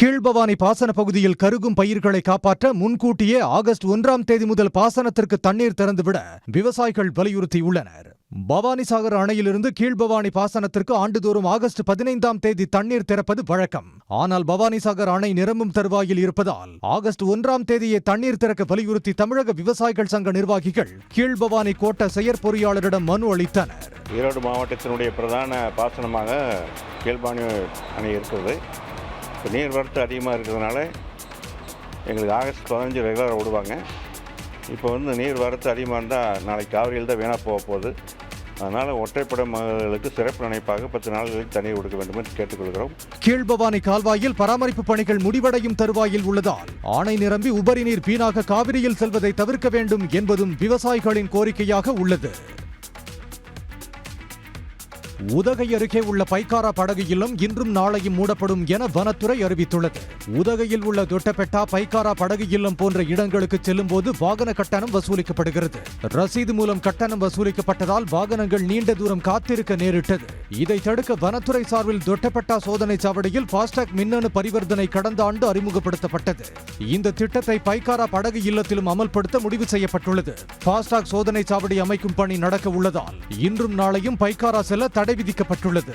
கீழ்பவானி பாசன பகுதியில் கருகும் பயிர்களை காப்பாற்ற முன்கூட்டியே ஆகஸ்ட் 1ஆம் தேதி முதல் பாசனத்திற்கு தண்ணீர் திறந்துவிட விவசாயிகள் வலியுறுத்தியுள்ளனர். பவானிசாகர் அணையிலிருந்து கீழ்பவானி பாசனத்திற்கு ஆண்டுதோறும் ஆகஸ்ட் 15ஆம் தேதி தண்ணீர் திறப்பது வழக்கம். ஆனால் பவானிசாகர் அணை நிரம்பும் தருவாயில் இருப்பதால் ஆகஸ்ட் 1ஆம் தேதியே தண்ணீர் திறக்க வலியுறுத்தி தமிழக விவசாயிகள் சங்க நிர்வாகிகள் கீழ்பவானி கோட்ட செயற்பொறியாளரிடம் மனு அளித்தனர். ஈரோடு மாவட்டத்தினுடைய பிரதான பாசனமாக கீழ்பவானி அணை இருக்கிறது. இப்போ நீர் வரத்து அதிகமாக இருக்கிறதுனால எங்களுக்கு ஆகஸ்ட் 15 ரெகுலராக விடுவாங்க. இப்போ நீர் வரத்து அதிகமாக இருந்தால் நாளைக்கு காவிரியில் தான் வீணாக போகுது. அதனால் ஒற்றைப்படை மகளுக்கு சிறப்பு நினைப்பாக 10 நாள்களுக்கு தண்ணீர் கொடுக்க வேண்டும் என்று கேட்டுக்கொள்கிறோம். கீழ்பவானி கால்வாயில் பராமரிப்பு பணிகள் முடிவடையும் தருவாயில் உள்ளதால் அணை நிரம்பி உபரி நீர் வீணாக காவிரியில் செல்வதை தவிர்க்க வேண்டும் என்பதும் விவசாயிகளின் கோரிக்கையாக உள்ளது. உதகை அருகே உள்ள பைக்காரா படகு இல்லம் இன்றும் நாளையும் மூடப்படும் என வனத்துறை அறிவித்துள்ளது. உதகையில் உள்ள தொட்டபெட்டா, பைக்காரா படகு இல்லம் போன்ற இடங்களுக்கு செல்லும் போது வாகன கட்டணம் வசூலிக்கப்படுகிறது. ரசீது மூலம் கட்டணம் வசூலிக்கப்பட்டதால் வாகனங்கள் நீண்ட தூரம் காத்திருக்க நேரிட்டது. இதை தடுக்க வனத்துறை சார்பில் தொட்டபெட்டா சோதனை சாவடியில் பாஸ்டாக் மின்னணு பரிவர்த்தனை கடந்த ஆண்டு அறிமுகப்படுத்தப்பட்டது. இந்த திட்டத்தை பைக்காரா படகு இல்லத்திலும் அமல்படுத்த முடிவு செய்யப்பட்டுள்ளது. பாஸ்டாக் சோதனை சாவடி அமைக்கும் பணி நடக்க உள்ளதால் இன்றும் நாளையும் பைக்காரா செல்ல தடை விதிக்கப்பட்டுள்ளது.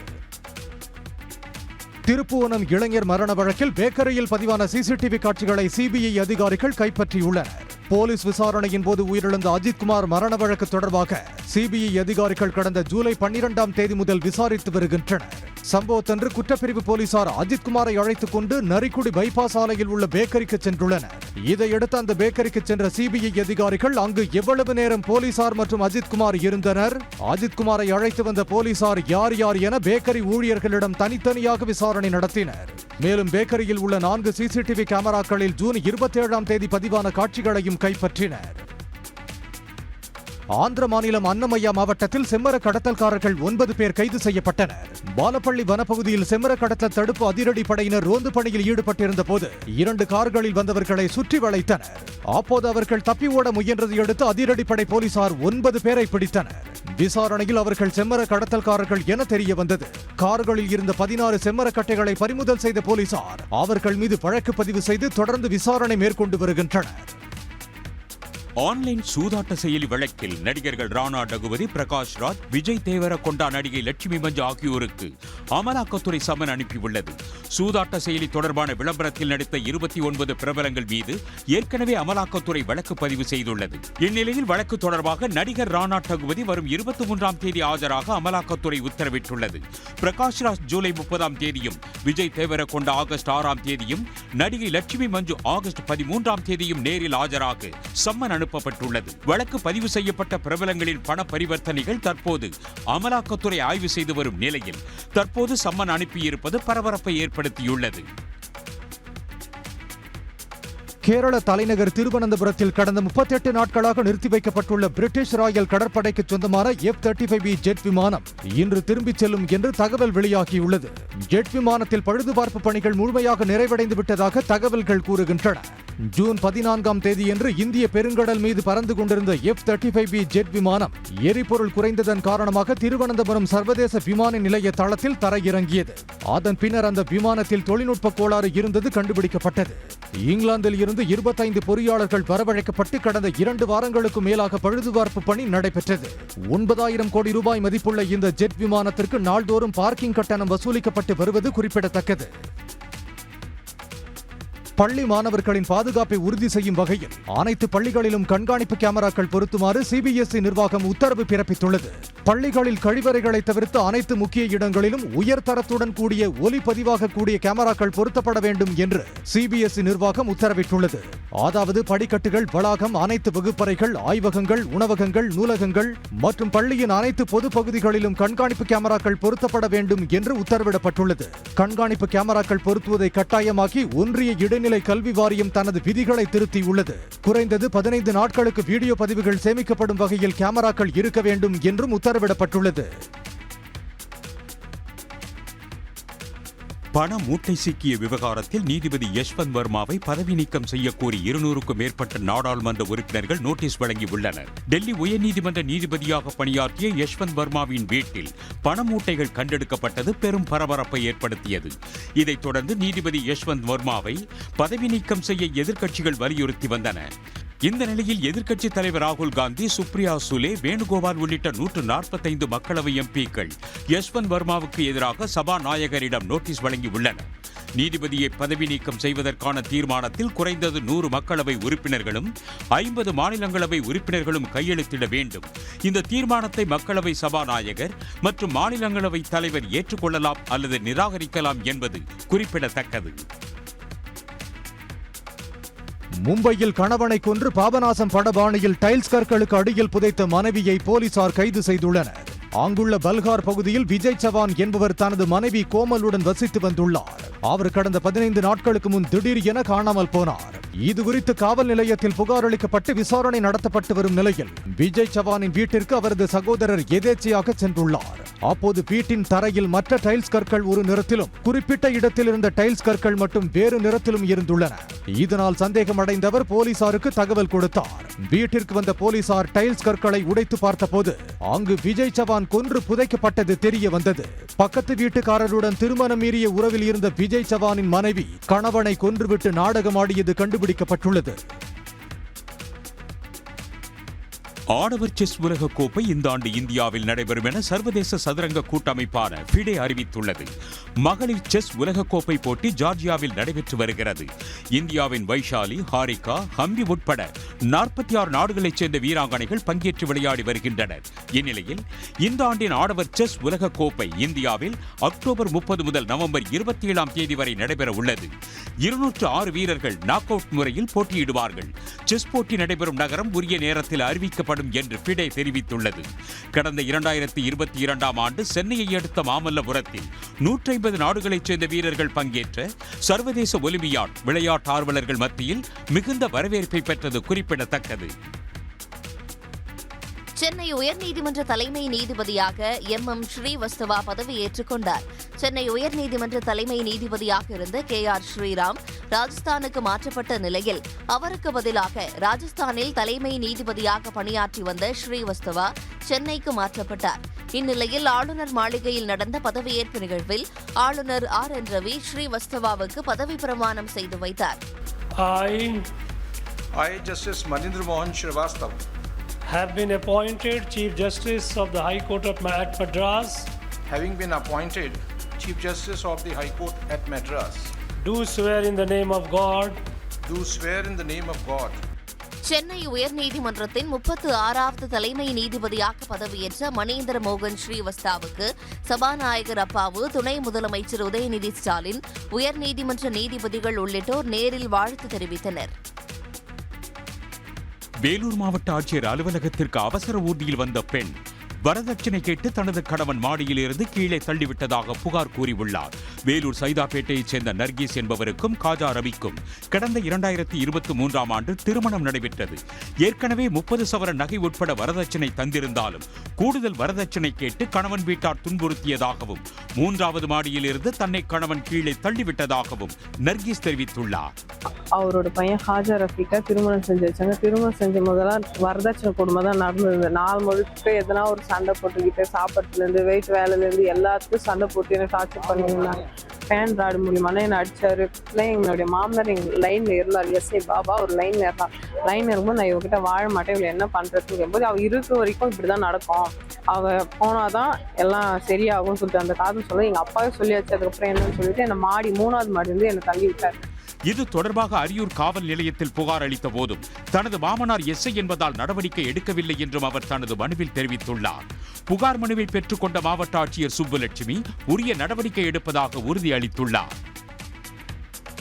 திருப்புவனம் இளைஞர் மரண வழக்கில் பேக்கரியில் பதிவான சிசிடிவி காட்சிகளை சிபிஐ அதிகாரிகள் கைப்பற்றியுள்ளனர். போலீஸ் விசாரணையின் போது உயிரிழந்த அஜித்குமார் மரண வழக்கு தொடர்பாக சிபிஐ அதிகாரிகள் கடந்த ஜூலை 12ஆம் தேதி முதல் விசாரித்து வருகின்றனர். சம்பவத்தன்று குற்றப்பிரிவு போலீசார் அஜித்குமாரை அழைத்துக் கொண்டு நரிக்குடி பைபாஸ் சாலையில் உள்ள பேக்கரிக்கு சென்றுள்ளனர். இதையடுத்து அந்த பேக்கரிக்கு சென்ற சிபிஐ அதிகாரிகள் அங்கு எவ்வளவு நேரம் போலீசார் மற்றும் அஜித்குமார் இருந்தனர், அஜித்குமாரை அழைத்து வந்த போலீசார் யார் யார் என பேக்கரி ஊழியர்களிடம் தனித்தனியாக விசாரணை நடத்தினர். மேலும் பேக்கரியில் உள்ள 4 சிசிடிவி கேமராக்களில் ஜூன் 27ஆம் தேதி பதிவான காட்சிகளையும் கைப்பற்றினர். ஆந்திர மாநிலம் அன்னமய்யா மாவட்டத்தில் செம்மர கடத்தல்காரர்கள் 9 பேர் கைது செய்யப்பட்டனர். பாலப்பள்ளி வனப்பகுதியில் செம்மர கடத்தல் தடுப்பு அதிரடி படையினர் ரோந்து பணியில் ஈடுபட்டிருந்த போது 2 கார்களில் வந்தவர்களை சுற்றி வளைத்தனர். அப்போது அவர்கள் தப்பி ஓட முயன்றதை அடுத்து அதிரடிப்படை போலீசார் 9 பேரை பிடித்தனர். விசாரணையில் அவர்கள் செம்மர கடத்தல்காரர்கள் என தெரிய வந்தது. கார்களில் இருந்த 16 செம்மர கட்டைகளை பறிமுதல் செய்த போலீசார் அவர்கள் மீது வழக்கு பதிவு செய்து தொடர்ந்து விசாரணை மேற்கொண்டு வருகின்றனர். ஆன்லைன் சூதாட்ட செயலி வழக்கில் நடிகர்கள் ராணா டகுபதி, பிரகாஷ் ராஜ், விஜய் தேவரகொண்டா, நடிகை லட்சுமி மஞ்சு ஆகியோருக்கு அமலாக்கத்துறை சம்மன் அனுப்பியுள்ளது. சூதாட்ட செயலி தொடர்பான விளம்பரத்தில் நடித்த 29 பிரபலங்கள் மீது ஏற்கனவே அமலாக்கத்துறை வழக்கு பதிவு செய்துள்ளது. இந்நிலையில் வழக்கு தொடர்பாக நடிகர் ராணா டகுபதி வரும் 23ஆம் தேதி ஆஜராக அமலாக்கத்துறை உத்தரவிட்டுள்ளது. பிரகாஷ் ராஜ் ஜூலை 30ஆம் தேதியும், விஜய் தேவரகொண்டா ஆகஸ்ட் 6ஆம் தேதியும், நடிகை லட்சுமி மஞ்சு ஆகஸ்ட் 13ஆம் தேதியும் நேரில் ஆஜராக சம்மன் அனுப்பப்பட்டுள்ளது. வழக்கு பதிவு செய்யப்பட்ட பிரபலங்களின் பண பரிவர்த்தனைகள் தற்போது அமலாக்கத்துறை ஆய்வு செய்து வரும் நிலையில் தற்போது சம்மன் அனுப்பியிருப்பது பரபரப்பை ஏற்படுத்தியுள்ளது. கேரள தலைநகர் திருவனந்தபுரத்தில் கடந்த 38 நாட்களாக நிறுத்தி வைக்கப்பட்டுள்ள பிரிட்டிஷ் ராயல் கடற்படைக்கு சொந்தமான F-35B ஜெட் விமானம் இன்று திரும்பிச் செல்லும் என்று தகவல் வெளியாகியுள்ளது. ஜெட் விமானத்தில் பழுதுபார்ப்பு பணிகள் முழுமையாக நிறைவடைந்து விட்டதாக தகவல்கள் கூறுகின்றன. ஜூன் 14ஆம் தேதியன்று இந்திய பெருங்கடல் மீது பறந்து கொண்டிருந்த F-35B ஜெட் விமானம் எரிபொருள் குறைந்ததன் காரணமாக திருவனந்தபுரம் சர்வதேச விமான நிலைய தளத்தில் தரையிறங்கியது. அதன் பின்னர் அந்த விமானத்தில் தொழில்நுட்ப கோளாறு இருந்தது கண்டுபிடிக்கப்பட்டது. இங்கிலாந்தில் இருந்து 25 பொறியாளர்கள் வரவழைக்கப்பட்டு கடந்த 2 வாரங்களுக்கு மேலாக பழுதுபார்ப்பு பணி நடைபெற்றது. 9000 கோடி ரூபாய் மதிப்புள்ள இந்த ஜெட் விமானத்திற்கு நாள்தோறும் பார்க்கிங் கட்டணம் வசூலிக்கப்பட்டு வருவது குறிப்பிடத்தக்கது. பள்ளி மாணவர்களின் பாதுகாப்பை உறுதி செய்யும் வகையில் அனைத்து பள்ளிகளிலும் கண்காணிப்பு கேமராக்கள் பொருத்துமாறு சிபிஎஸ்இ நிர்வாகம் உத்தரவு பிறப்பித்துள்ளது. பள்ளிகளில் கழிவறைகளை தவிர்த்து அனைத்து முக்கிய இடங்களிலும் உயர்தரத்துடன் கூடிய ஒலிப்பதிவாக கூடிய கேமராக்கள் பொருத்தப்பட வேண்டும் என்று சிபிஎஸ்இ நிர்வாகம் உத்தரவிட்டுள்ளது. அதாவது படிக்கட்டுகள், வளாகம், அனைத்து வகுப்பறைகள், ஆய்வகங்கள், உணவகங்கள், நூலகங்கள் மற்றும் பள்ளியின் அனைத்து பொது பகுதிகளிலும் கண்காணிப்பு கேமராக்கள் பொருத்தப்பட வேண்டும் என்று உத்தரவிடப்பட்டுள்ளது. கண்காணிப்பு கேமராக்கள் பொருத்துவதை கட்டாயமாக்கி ஒன்றிய இடைநிலை கல்வி வாரியம் தனது விதிகளை திருத்தியுள்ளது. குறைந்தது 15 நாட்களுக்கு வீடியோ பதிவுகள் சேமிக்கப்படும் வகையில் கேமராக்கள் இருக்க வேண்டும் என்றும் உத்தரவிடப்பட்டுள்ளது. பண மூட்டை சிக்கிய விவகாரத்தில் நீதிபதி யஷ்வந்த் வர்மாவை பதவி நீக்கம் செய்யக்கோரி 200க்கும் மேற்பட்ட நாடாளுமன்ற உறுப்பினர்கள் நோட்டீஸ் வழங்கியுள்ளனர். டெல்லி உயர்நீதிமன்ற நீதிபதியாக பணியாற்றிய யஷ்வந்த் வர்மாவின் வீட்டில் பண மூட்டைகள் கண்டெடுக்கப்பட்டது பெரும் பரபரப்பை ஏற்படுத்தியது. இதைத் தொடர்ந்து நீதிபதி யஷ்வந்த் வர்மாவை பதவி நீக்கம் செய்ய எதிர்க்கட்சிகள் வலியுறுத்தி வந்தன. இந்த நிலையில் எதிர்க்கட்சித் தலைவர் ராகுல் காந்தி, சுப்ரியா சுலே, வேணுகோபால் உள்ளிட்ட 145 மக்களவை எம்பிக்கள் யஷ்வந்த் வர்மாவுக்கு எதிராக சபாநாயகரிடம் நோட்டீஸ் வழங்கியுள்ளனர். நீதிபதியை பதவி நீக்கம் செய்வதற்கான தீர்மானத்தில் குறைந்தது 100 மக்களவை உறுப்பினர்களும் 50 மாநிலங்களவை உறுப்பினர்களும் கையெழுத்திட வேண்டும். இந்த தீர்மானத்தை மக்களவை சபாநாயகர் மற்றும் மாநிலங்களவை தலைவர் ஏற்றுக்கொள்ளலாம் அல்லது நிராகரிக்கலாம் என்பது குறிப்பிடத்தக்கது. மும்பையில் கணவனை கொன்று பாபநாசம் படபாணியில் டைல்ஸ் கற்களுக்கு அடியில் புதைத்த மனைவியை போலீசார் கைது செய்துள்ளனர். அங்குள்ள பல்கார் பகுதியில் விஜய் சவான் என்பவர் தனது மனைவி கோமலுடன் வசித்து வந்துள்ளார். அவர் கடந்த 15 நாட்களுக்கு முன் திடீர் என காணாமல் போனார். இதுகுறித்து காவல் நிலையத்தில் புகார் அளிக்கப்பட்டு விசாரணை நடத்தப்பட்டு வரும் நிலையில் விஜய் சவானின் வீட்டிற்கு அவரது சகோதரர் எதேச்சையாக சென்றுள்ளார். அப்போது வீட்டின் தரையில் மற்ற டைல்ஸ் கற்கள் ஒரு நிறத்திலும், குறிப்பிட்ட இடத்தில் இருந்த டைல்ஸ் கற்கள் மட்டும் வேறு நிறத்திலும் இருந்துள்ளன. இதனால் சந்தேகம் அடைந்தவர் போலீசாருக்கு தகவல் கொடுத்தார். வீட்டிற்கு வந்த போலீசார் டைல்ஸ் கற்களை உடைத்து பார்த்தபோது அங்கு விஜய் சவான் கொன்று புதைக்கப்பட்டது தெரிய வந்தது. பக்கத்து வீட்டுக்காரருடன் திருமணம் மீறிய உறவில் இருந்த விஜய் சவானின் மனைவி கணவனை கொன்றுவிட்டு நாடகமாடியது கண்டுபிடிக்கப்பட்டுள்ளது. ஆடவர் செஸ் உலக கோப்பை இந்த ஆண்டு இந்தியாவில் நடைபெறும் என சர்வதேச சதுரங்க கூட்டமைப்பான ஃபிடே அறிவித்துள்ளது. மகளிர் செஸ் உலக கோப்பை போட்டி ஜார்ஜியாவில் நடைபெற்று வருகிறது. இந்தியாவின் வைஷாலி, ஹாரிகா, ஹம்பி உட்பட 46 நாடுகளைச் சேர்ந்த வீராங்கனைகள் பங்கேற்று விளையாடி வருகின்றனர். இந்நிலையில் இந்த ஆண்டின் ஆடவர் செஸ் உலக கோப்பை இந்தியாவில் அக்டோபர் 30 முதல் நவம்பர் 27ஆம் தேதி வரை நடைபெற உள்ளது. 206 வீரர்கள் நாக் அவுட் முறையில் போட்டியிடுவார்கள். செஸ் போட்டி நடைபெறும் நகரம் உரிய நேரத்தில் அறிவிக்கப்படும் என்று ஃபிடே தெரிவித்துள்ளது. கடந்த 2022ஆம் ஆண்டு சென்னையை அடுத்த மாமல்லபுரத்தில் 150 நாடுகளைச் சேர்ந்த வீரர்கள் பங்கேற்ற சர்வதேச ஒலிம்பியாட் விளையாட்டு ஆர்வலர்கள் மத்தியில் மிகுந்த வரவேற்பை பெற்றது குறிப்பிடத்தக்கது. சென்னை உயர்நீதிமன்ற தலைமை நீதிபதியாக MM ஸ்ரீவஸ்தவா பதவியேற்றுக் கொண்டார். சென்னை உயர்நீதிமன்ற தலைமை நீதிபதியாக இருந்த KR ஸ்ரீராம் ராஜஸ்தானுக்கு மாற்றப்பட்ட நிலையில் அவருக்கு பதிலாக ராஜஸ்தானில் தலைமை நீதிபதியாக பணியாற்றி வந்த ஸ்ரீவஸ்தவா சென்னைக்கு மாற்றப்பட்டார். இந்நிலையில் ஆளுநர் மாளிகையில் நடந்த பதவியேற்பு நிகழ்வில் ஆளுநர் RN ரவி ஸ்ரீவஸ்தவாவுக்கு பதவி பிரமாணம் செய்து வைத்தார். I, Justice Manindra Mohan Shrivastava, have been appointed Chief Justice of the High Court of Madras. having been appointed Chief Justice of the High Court at Madras, Do swear in the name of God. do swear in the name of God. Chennai உயர்நீதிமன்றத்தின் 36வது தலைமை நீதிபதியாக பதவியேற்ற மணீந்திர மோகன் ஸ்ரீவஸ்தாவுக்கு சபாநாயகர் அப்பாவு, துணை முதலமைச்சர் உதயநிதி ஸ்டாலின், உயர்நீதிமன்ற நீதிபதிகள் உள்ளிட்டோர் நேரில் வாழ்த்து தெரிவித்தனர். வேலூர் மாவட்ட ஆட்சியர் அலுவலகத்திற்கு அவசர ஊர்தியில் வந்த பெண் வரதட்சணை கேட்டு தனது கணவன் மாடியில் இருந்து கீழே தள்ளிவிட்டதாக புகார் கூறியுள்ளார். வேலூர் சைதாப்பேட்டையைச் சேர்ந்த நர்கீஸ் என்பவருக்கும் காஜா ரவிக்கும் கடந்த 2023ஆம் ஆண்டு திருமணம் நடைபெற்றது. ஏற்கனவே 30 சவரன் நகை உட்பட வரதட்சணை தந்திருந்தாலும் கூடுதல் வரதட்சணை கேட்டு கணவன் வீட்டார் துன்புறுத்தியதாகவும் 3வது மாடியில் இருந்து தன்னை கணவன் கீழே தள்ளிவிட்டதாகவும் நர்கீஸ் தெரிவித்துள்ளார். அவரோட பையன் ஹாஜா ரஃபீக்கா திருமணம் செஞ்சு வச்சாங்க. திருமணம் செஞ்ச முதல்ல வரதட்சணை கொடுமை தான் நடந்தது. 4 முழுக்க எதனா ஒரு சண்டை போட்டுக்கிட்டு, சாப்பாட்டுலேருந்து வெயிட் வேலையிலேருந்து எல்லாத்துக்கும் சண்டை போட்டு என்னை டார்ச்சர் பண்ணியிருந்தாங்க. ஃபேன் ராடு மூலியமான என்னை அடிச்சாரு. இல்லை எங்களுடைய மாமனார் எங்கள் லைனில் இருந்தார். எஸ்ஐ பாபா ஒரு லைனில் இருந்தார். லைன் இருக்கும்போது நான் இவகிட்ட வாழ மாட்டேன், இவளை என்ன பண்ணுறதுங்கும் போது அவள் இருக்க வரைக்கும் இப்படி தான் நடக்கும், அவள் போனாதான் எல்லாம் சரியாகும்னு சொல்லிட்டு அந்த காரணம் சொல்ல எங்கள் அப்பாவே சொல்லியாச்சு. அதுக்கப்புறம் என்னன்னு சொல்லிட்டு என்னை 3வது மாடி வந்து என்னை தள்ளி விட்டார். இது தொடர்பாக அரியூர் காவல் நிலையத்தில் புகார் அளித்த போதும் தனது மாமனார் எஸ்ஐ என்பதால் நடவடிக்கை எடுக்கவில்லை என்றும் அவர் தனது மனுவில் தெரிவித்துள்ளார். புகார் மனுவை பெற்றுக்கொண்ட மாவட்ட ஆட்சியர் சுப்புலட்சுமி உரிய நடவடிக்கை எடுப்பதாக உறுதியளித்துள்ளார்.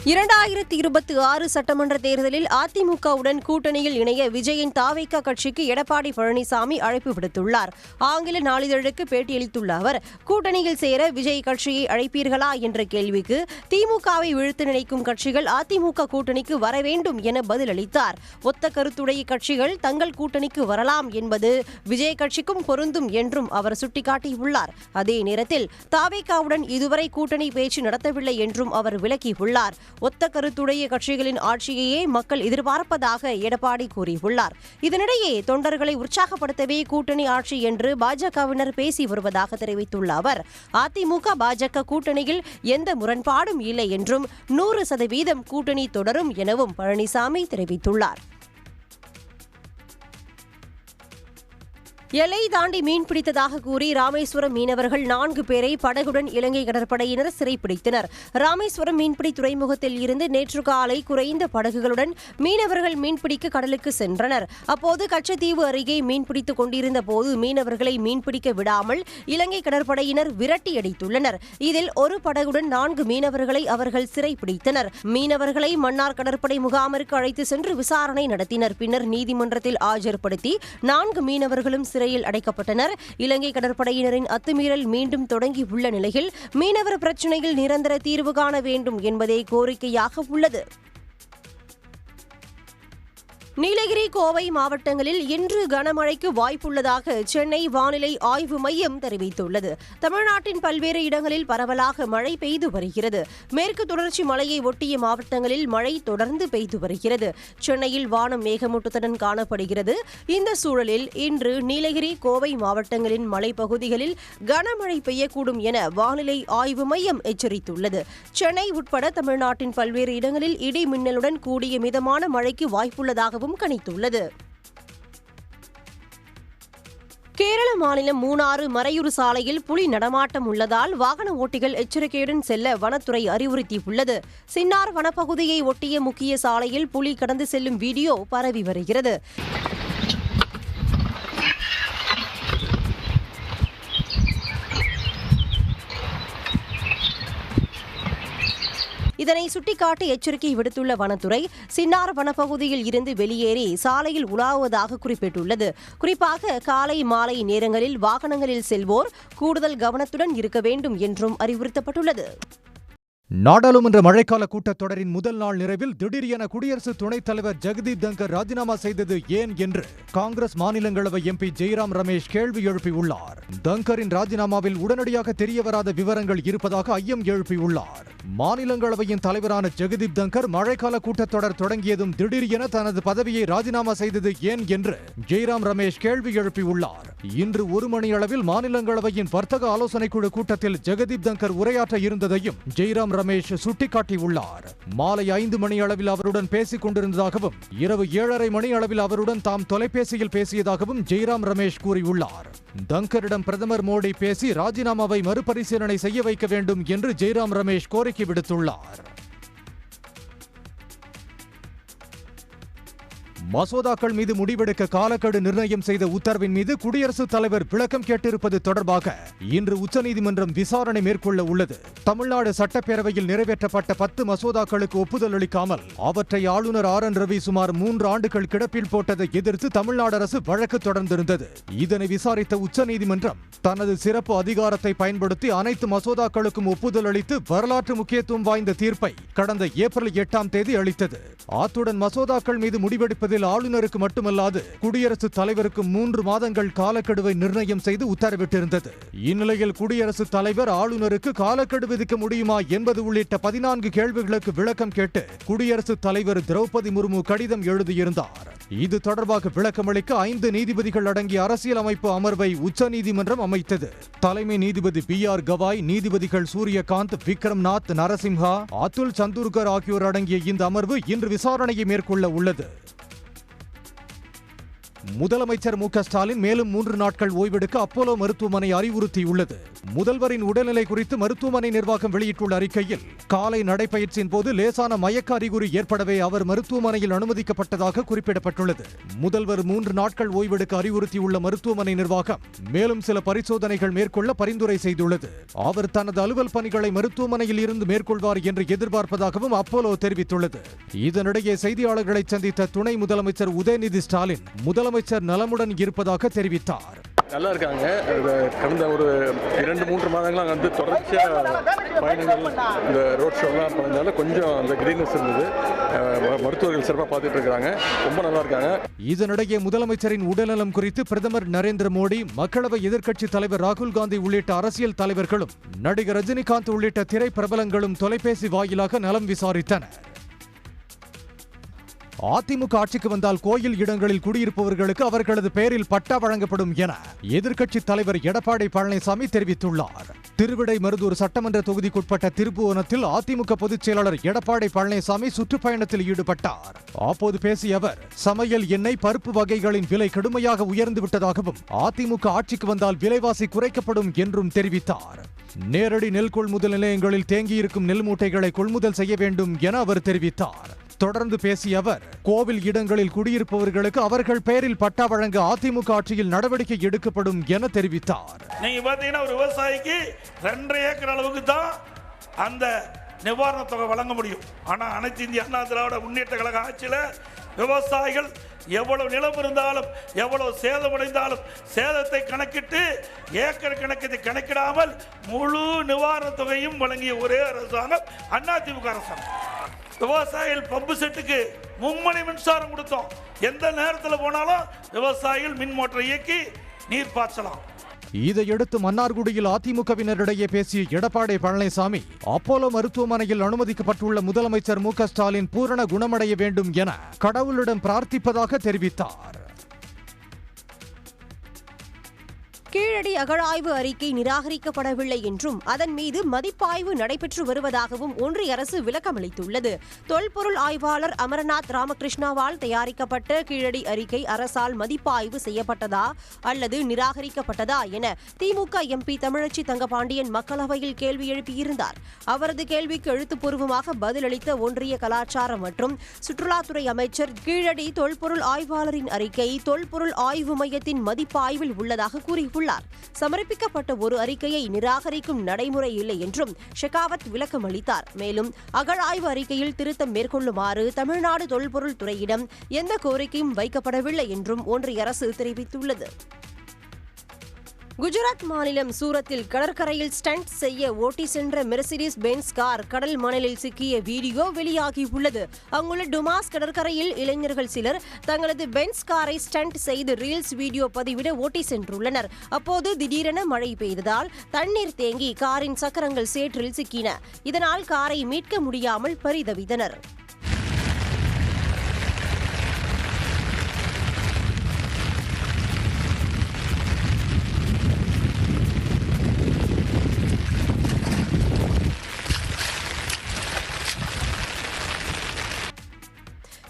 2026 சட்டமன்ற தேர்தலில் அதிமுகவுடன் கூட்டணியில் இணைய விஜயின் தாவேகா கட்சிக்கு எடப்பாடி பழனிசாமி அழைப்பு விடுத்துள்ளார். ஆங்கில நாளிதழுக்கு பேட்டியளித்துள்ள அவர், கூட்டணியில் சேர விஜய் கட்சியை அழைப்பீர்களா என்ற கேள்விக்கு திமுகவை வீழ்த்த நினைக்கும் கட்சிகள் அதிமுக கூட்டணிக்கு வர வேண்டும் என பதிலளித்தார். ஒத்த கருத்துடைய கட்சிகள் தங்கள் கூட்டணிக்கு வரலாம் என்பது விஜய் கட்சிக்கும் பொருந்தும் என்றும் அவர் சுட்டிக்காட்டியுள்ளார். அதே நேரத்தில் தாவேகாவுடன் இதுவரை கூட்டணி பேச்சு நடத்தவில்லை என்றும் அவர் விளக்கியுள்ளார். ஒத்த கருத்துடைய கட்சிகளின் ஆட்சியையே மக்கள் எதிர்பார்ப்பதாக எடப்பாடி கூறியுள்ளார். இதனிடையே தொண்டர்களை உற்சாகப்படுத்தவே கூட்டணி ஆட்சி என்று பாஜகவினர் பேசி வருவதாக தெரிவித்துள்ள அவர், அதிமுக பாஜக கூட்டணியில் எந்த முரண்பாடும் இல்லை என்றும் 100% கூட்டணி தொடரும் எனவும் பழனிசாமி தெரிவித்துள்ளார். எல்லை தாண்டி மீன் பிடித்ததாக கூறி ராமேஸ்வரம் மீனவர்கள் 4 பேரை படகுடன் இலங்கை கடற்படையினர் சிறைப்பிடித்தனர். ராமேஸ்வரம் மீன்பிடி துறைமுகத்தில் இருந்து நேற்று காலை குறைந்த படகுகளுடன் மீனவர்கள் மீன்பிடிக்க கடலுக்கு சென்றனர். அப்போது கச்சத்தீவு அருகே மீன்பிடித்துக் கொண்டிருந்த போது மீனவர்களை மீன்பிடிக்க விடாமல் இலங்கை கடற்படையினர் விரட்டி அடித்துள்ளனர். இதில் ஒரு படகுடன் 4 மீனவர்களை அவர்கள் சிறைப்பிடித்தனர். மீனவர்களை மன்னார் கடற்படை முகாமிற்கு அழைத்து சென்று விசாரணை நடத்தினர். பின்னர் நீதிமன்றத்தில் ஆஜர்படுத்தி 4 மீனவர்களும் சிறையில் அடைக்கப்பட்டனர். இலங்கை கடற்படையினரின் அத்துமீறல் மீண்டும் தொடங்கியுள்ள நிலையில் மீனவர் பிரச்சினையில் நிரந்தர தீர்வு காண வேண்டும் என்பதே கோரிக்கையாக உள்ளது. நீலகிரி, கோவை மாவட்டங்களில் இன்று கனமழைக்கு வாய்ப்புள்ளதாக சென்னை வானிலை ஆய்வு மையம் தெரிவித்துள்ளது. தமிழ்நாட்டின் பல்வேறு இடங்களில் பரவலாக மழை பெய்து வருகிறது. மேற்கு தொடர்ச்சி மலையை ஒட்டிய மாவட்டங்களில் மழை தொடர்ந்து பெய்து வருகிறது. சென்னையில் வானம் மேகமூட்டத்துடன் காணப்படுகிறது. இந்த சூழலில் இன்று நீலகிரி, கோவை மாவட்டங்களின் மலைப்பகுதிகளில் கனமழை பெய்யக்கூடும் என வானிலை ஆய்வு மையம் எச்சரித்துள்ளது. சென்னை உட்பட தமிழ்நாட்டின் பல்வேறு இடங்களில் இடி மின்னலுடன் கூடிய மிதமான மழைக்கு வாய்ப்புள்ளதாக கணித்துள்ளது. கேரள மாநிலம் மூணாறு மறையூர் சாலையில் புலி நடமாட்டம் உள்ளதால் வாகன ஓட்டிகள் எச்சரிக்கையுடன் செல்ல வனத்துறை அறிவுறுத்தியுள்ளது. சின்னார் வனப்பகுதியை ஒட்டிய முக்கிய சாலையில் புலி கடந்து செல்லும் வீடியோ பரவி வருகிறது. இதனை சுட்டிக்காட்டி எச்சரிக்கை விடுத்துள்ள வனத்துறை, சின்னார் வனப்பகுதியில் இருந்து வெளியேறி சாலையில் உலாவுவதாக குறிப்பிட்டுள்ளது. குறிப்பாக காலை, மாலை நேரங்களில் வாகனங்களில் செல்வோர் கூடுதல் கவனத்துடன் இருக்க வேண்டும் என்றும் அறிவுறுத்தப்பட்டுள்ளது. நாடாளுமன்ற மழைக்கால கூட்டத்தொடரின் முதல் நாள் நிறைவில் திடீர் என குடியரசு துணைத் தலைவர் ஜெகதீப் தங்கர் ராஜினாமா செய்தது ஏன் என்று காங்கிரஸ் மாநிலங்களவை எம்பி ஜெய்ராம் ரமேஷ் கேள்வி எழுப்பியுள்ளார். தங்கரின் ராஜினாமாவில் உடனடியாக தெரியவராத விவரங்கள் இருப்பதாக ஐயம் எழுப்பியுள்ளார். மாநிலங்களவையின் தலைவரான ஜெகதீப் தங்கர் மழைக்கால கூட்டத்தொடர் தொடங்கியதும் திடீர் என தனது பதவியை ராஜினாமா செய்தது ஏன் என்று ஜெய்ராம் ரமேஷ் கேள்வி எழுப்பியுள்ளார். இன்று 1 மணி அளவில் மாநிலங்களவையின் வர்த்தக ஆலோசனைக்குழு கூட்டத்தில் ஜெகதீப் தங்கர் உரையாற்ற இருந்ததையும் ஜெய்ராம் ரமேஷ் சுட்டிக்காட்டியுள்ளார். மாலை 5 மணி அளவில் அவருடன் பேசிக் கொண்டிருந்ததாகவும் இரவு 7:30 மணி அளவில் அவருடன் தாம் தொலைபேசியில் பேசியதாகவும் ஜெய்ராம் ரமேஷ் கூறியுள்ளார். தங்கரிடம் பிரதமர் மோடி பேசி ராஜினாமாவை மறுபரிசீலனை செய்ய வைக்க வேண்டும் என்று ஜெய்ராம் ரமேஷ் கோரிக்கை விடுத்துள்ளார். மசோதாக்கள் மீது முடிவெடுக்க காலக்கெடு நிர்ணயம் செய்த உத்தரவின் மீது குடியரசுத் தலைவர் விளக்கம் கேட்டிருப்பது தொடர்பாக இன்று உச்சநீதிமன்றம் விசாரணை மேற்கொள்ள உள்ளது. தமிழ்நாடு சட்டப்பேரவையில் நிறைவேற்றப்பட்ட 10 மசோதாக்களுக்கு ஒப்புதல் அளிக்காமல் அவற்றை ஆளுநர் RN ரவி சுமார் 3 ஆண்டுகள் கிடப்பில் போட்டதை எதிர்த்து தமிழ்நாடு அரசு வழக்கு தொடர்ந்திருந்தது. இதனை விசாரித்த உச்சநீதிமன்றம் தனது சிறப்பு அதிகாரத்தை பயன்படுத்தி அனைத்து மசோதாக்களுக்கும் ஒப்புதல் அளித்து வரலாற்று முக்கியத்துவம் வாய்ந்த தீர்ப்பை கடந்த ஏப்ரல் 8ஆம் தேதி அளித்தது. அத்துடன் மசோதாக்கள் மீது முடிவெடுப்பதில் ஆளுநருக்கு மட்டுமல்லாது குடியரசுத் தலைவருக்கு 3 மாதங்கள் காலக்கெடுவை நிர்ணயம் செய்து உத்தரவிட்டிருந்தது. இந்நிலையில் குடியரசுத் தலைவர் ஆளுநருக்கு காலக்கெடு விதிக்க முடியுமா என்பது உள்ளிட்ட 14 கேள்விகளுக்கு விளக்கம் கேட்டு குடியரசுத் தலைவர் திரௌபதி முர்மு கடிதம் எழுதியிருந்தார். இது தொடர்பாக விளக்கமளிக்க 5 நீதிபதிகள் அடங்கிய அரசியலமைப்பு அமர்வை உச்சநீதிமன்றம் அமைத்தது. தலைமை நீதிபதி BR கவாய், நீதிபதிகள் சூரியகாந்த், விக்ரம்நாத், நரசிம்ஹா, அதுல் சந்தூர்கர் ஆகியோர் அடங்கிய இந்த அமர்வு இன்று விசாரணையை மேற்கொள்ள உள்ளது. முதலமைச்சர் மு க ஸ்டாலின் மேலும் 3 நாட்கள் ஓய்வெடுக்க அப்போலோ மருத்துவமனை அறிவுறுத்தியுள்ளது. முதல்வரின் உடல்நிலை குறித்து மருத்துவமனை நிர்வாகம் வெளியிட்டுள்ள அறிக்கையில், காலை நடைபயிற்சியின் போது லேசான மயக்க அறிகுறி ஏற்படவே அவர் மருத்துவமனையில் அனுமதிக்கப்பட்டதாக குறிப்பிடப்பட்டுள்ளது. முதல்வர் 3 நாட்கள் ஓய்வெடுக்க அறிவுறுத்தியுள்ள மருத்துவமனை நிர்வாகம் மேலும் சில பரிசோதனைகள் மேற்கொள்ள பரிந்துரை செய்துள்ளது. அவர் தனது அலுவல் பணிகளை மருத்துவமனையில் இருந்து மேற்கொள்வார் என்று எதிர்பார்ப்பதாகவும் அப்போலோ தெரிவித்துள்ளது. இதனிடையே செய்தியாளர்களை சந்தித்த துணை முதலமைச்சர் உதயநிதி ஸ்டாலின் முதலமைச்சர் நலமுடன் இருப்பதாக தெரிவித்தார். நல்லா இருக்காங்க. கடந்த ஒரு 2-3 மாதங்களாக வந்து தொடர்ச்சியாக பயணங்கள் இந்த ரோட் ஷோலாம் பண்ணதால கொஞ்சம் அந்த கிரீனஸ் இருந்தது. மருத்துவர்கள் சிறப்பாக பார்த்துட்டு இருக்காங்க. ரொம்ப நல்லா இருக்காங்க. இதனிடையே முதலமைச்சரின் உடல்நலம் குறித்து பிரதமர் நரேந்திர மோடி, மக்களவை எதிர்க்கட்சி தலைவர் ராகுல் காந்தி உள்ளிட்ட அரசியல் தலைவர்களும் நடிகர் ரஜினிகாந்த் உள்ளிட்ட திரைப்பிரபலங்களும் தொலைபேசி வாயிலாக நலம் விசாரித்தனர். அதிமுக ஆட்சிக்கு வந்தால் கோயில் இடங்களில் குடியிருப்பவர்களுக்கு அவர்களது பெயரில் பட்டா வழங்கப்படும் என எதிர்க்கட்சி தலைவர் எடப்பாடி பழனிசாமி தெரிவித்துள்ளார். திருவிடைமருதூர் சட்டமன்ற தொகுதிக்குட்பட்ட திருப்புவனத்தில் அதிமுக பொதுச் செயலாளர் எடப்பாடி பழனிசாமி சுற்றுப்பயணத்தில் ஈடுபட்டார். அப்போது பேசிய அவர், சமையல் எண்ணெய், பருப்பு வகைகளின் விலை கடுமையாக உயர்ந்து விட்டதாகவும் அதிமுக ஆட்சிக்கு வந்தால் விலைவாசி குறைக்கப்படும் என்றும் தெரிவித்தார். நேரடி நெல் கொள்முதல் நிலையங்களில் தேங்கியிருக்கும் நெல் மூட்டைகளை கொள்முதல் செய்ய வேண்டும் என அவர் தெரிவித்தார். தொடர்ந்து பேசிய அவர், கோவில் இடங்களில் குடியிருப்பவர்களுக்கு அவர்கள் பெயரில் பட்டா வழங்க அதிமுக ஆட்சியில் நடவடிக்கை எடுக்கப்படும் என தெரிவித்தார். நீங்க பாத்தீங்கன்னா ஒரு விவசாயிக்கு 2.5 ஏக்கர் அளவுக்கு தான் அந்த நிவாரண தொகை வழங்க முடியும். ஆனா அனைத்து இந்திய அண்ணா திராவிட முன்னேற்ற கழக ஆட்சியில் விவசாயிகள் எவ்வளவு நிலம் இருந்தாலும் எவ்வளவு சேதமடைந்தாலும் சேதத்தை கணக்கிட்டு ஏக்கர் கணக்கத்தை கணக்கிடாமல் முழு நிவாரண தொகையும் வழங்கிய ஒரே அரசாங்கம் அதிமுக அரசாங்கம். விவசாயிகள் பம்பு செட்டுக்கு மும்மணி மின்சாரம் கொடுத்தோம். எந்த நேரத்தில் போனாலும் விவசாயிகள் மின் மோட்டரை இயக்கி நீர் பாய்ச்சலாம். இதையடுத்து மன்னார்குடியில் அதிமுகவினரிடையே பேசிய எடப்பாடி பழனிசாமி, அப்போலோ மருத்துவமனையில் அனுமதிக்கப்பட்டுள்ள முதலமைச்சர் மு க ஸ்டாலின் பூரண குணமடைய வேண்டும் என கடவுளிடம் பிரார்த்திப்பதாக தெரிவித்தார். கீழடி அகழாய்வு அறிக்கை நிராகரிக்கப்படவில்லை என்றும் அதன் மீது மதிப்பாய்வு நடைபெற்று வருவதாகவும் ஒன்றிய அரசு விளக்கமளித்துள்ளது. தொல்பொருள் ஆய்வாளர் அமரநாத் ராமகிருஷ்ணாவால் தயாரிக்கப்பட்ட கீழடி அறிக்கை அரசால் மதிப்பாய்வு செய்யப்பட்டதா அல்லது நிராகரிக்கப்பட்டதா என திமுக எம்பி தமிழச்சி தங்கபாண்டியன் மக்களவையில் கேள்வி எழுப்பியிருந்தார். அவரது கேள்விக்கு எழுத்துப்பூர்வமாக பதிலளித்த ஒன்றிய கலாச்சார மற்றும் சுற்றுலாத்துறை அமைச்சர், கீழடி தொல்பொருள் ஆய்வாளரின் அறிக்கை தொல்பொருள் ஆய்வு மையத்தின் மதிப்பாய்வில் உள்ளதாக கூறியுள்ளார். சமர்ப்பிக்கப்பட்ட ஒரு அறிக்கையை நிராகரிக்கும் நடைமுறை இல்லை என்றும் ஷெகாவத் விளக்கம் அளித்தார். மேலும் அகழாய்வு அறிக்கையில் திருத்தம் மேற்கொள்ளுமாறு தமிழ்நாடு தொல்பொருள் துறையிடம் எந்த கோரிக்கையும் வைக்கப்படவில்லை என்றும் ஒன்றிய அரசு தெரிவித்துள்ளது. குஜராத் மாநிலம் சூரத்தில் கடற்கரையில் ஸ்டண்ட் செய்ய ஓட்டி சென்ற மெர்சிடிஸ் பென்ஸ் கார் கடல் மணலில் சிக்கிய வீடியோ வெளியாகியுள்ளது. அங்குள்ள டுமாஸ் கடற்கரையில் இளைஞர்கள் சிலர் தங்களது பென்ஸ் காரை ஸ்டண்ட் செய்து ரீல்ஸ் வீடியோ பதிவிட ஓட்டி சென்றுள்ளனர். அப்போது திடீரென மழை பெய்ததால் தண்ணீர் தேங்கி காரின் சக்கரங்கள் சேற்றில் சிக்கின. இதனால் காரை மீட்க முடியாமல் பரிதவித்தனர்.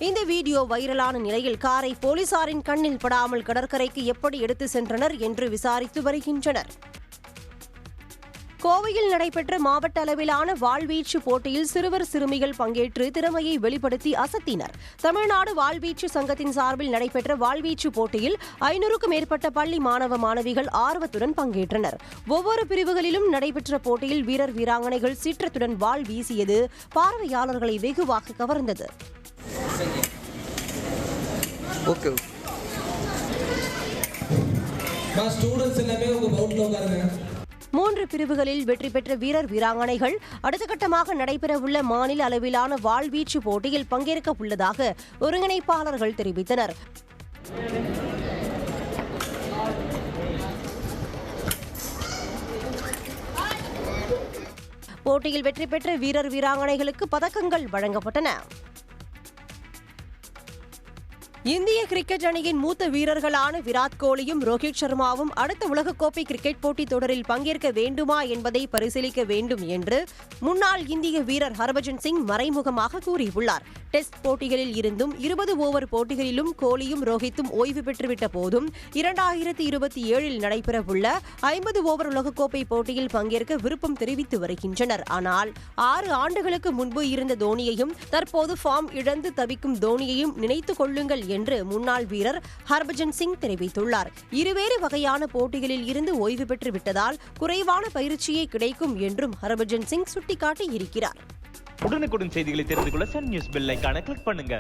இந்த வீடியோ வைரலான நிலையில் காரை போலீசாரின் கண்ணில் படாமல் கடற்கரைக்கு எப்படி எடுத்து சென்றனர் என்று விசாரித்து வருகின்றனர். கோவையில் நடைபெற்ற மாவட்ட அளவிலான வாள்வீச்சு போட்டியில் சிறுவர் சிறுமிகள் பங்கேற்று திறமையை வெளிப்படுத்தி அசத்தினர். தமிழ்நாடு வாள்வீச்சு சங்கத்தின் சார்பில் நடைபெற்ற வாள்வீச்சு போட்டியில் 500க்கும் மேற்பட்ட பள்ளி மாணவ மாணவிகள் ஆர்வத்துடன் பங்கேற்றனர். ஒவ்வொரு பிரிவுகளிலும் நடைபெற்ற போட்டியில் வீரர் வீராங்கனைகள் சீற்றத்துடன் வாள் வீசியது பார்வையாளர்களை வெகுவாக கவர்ந்தது. மூன்று பிரிவுகளில் வெற்றி பெற்ற வீரர் வீராங்கனைகள் அடுத்த கட்டமாக நடைபெறவுள்ள மாநில அளவிலான வாள்வீச்சு போட்டியில் பங்கேற்க உள்ளதாக ஒருங்கிணைப்பாளர்கள் தெரிவித்தனர். போட்டியில் வெற்றி பெற்ற வீரர் வீராங்கனைகளுக்கு பதக்கங்கள் வழங்கப்பட்டன. இந்திய கிரிக்கெட் அணியின் மூத்த வீரர்களான விராட் கோலியும் ரோஹித் சர்மாவும் அடுத்த உலகக்கோப்பை கிரிக்கெட் போட்டித் தொடரில் பங்கேற்க வேண்டுமா என்பதை பரிசீலிக்க வேண்டும் என்று முன்னாள் இந்திய வீரர் ஹர்பஜன் சிங் மறைமுகமாக கூறியுள்ளார். டெஸ்ட் போட்டிகளில் இருந்தும் 20 ஓவர் போட்டிகளிலும் கோலியும் ரோஹித்தும் ஓய்வு பெற்றுவிட்ட போதும் 2027 நடைபெறவுள்ள 50 ஓவர் உலகக்கோப்பை போட்டியில் பங்கேற்க விருப்பம் தெரிவித்து வருகின்றனர். ஆனால் 6 ஆண்டுகளுக்கு முன்பு இருந்த தோனியையும் தற்போது ஃபார்ம் இழந்து தவிக்கும் தோனியையும் நினைத்துக் கொள்ளுங்கள் என்று முன்னாள் வீரர் ஹர்பஜன் சிங் தெரிவித்துள்ளார். இருவேறு வகையான போட்டிகளில் இருந்து ஓய்வு பெற்று விட்டதால் குறைவான பயிற்சியே கிடைக்கும் என்றும் ஹர்பஜன் சிங் சுட்டிக்காட்டியிருக்கிறார். உடனுக்குடன் செய்திகளை தெரிந்து கொள்ள சன் நியூஸ் பெல் ஐகானை கிளிக் பண்ணுங்க.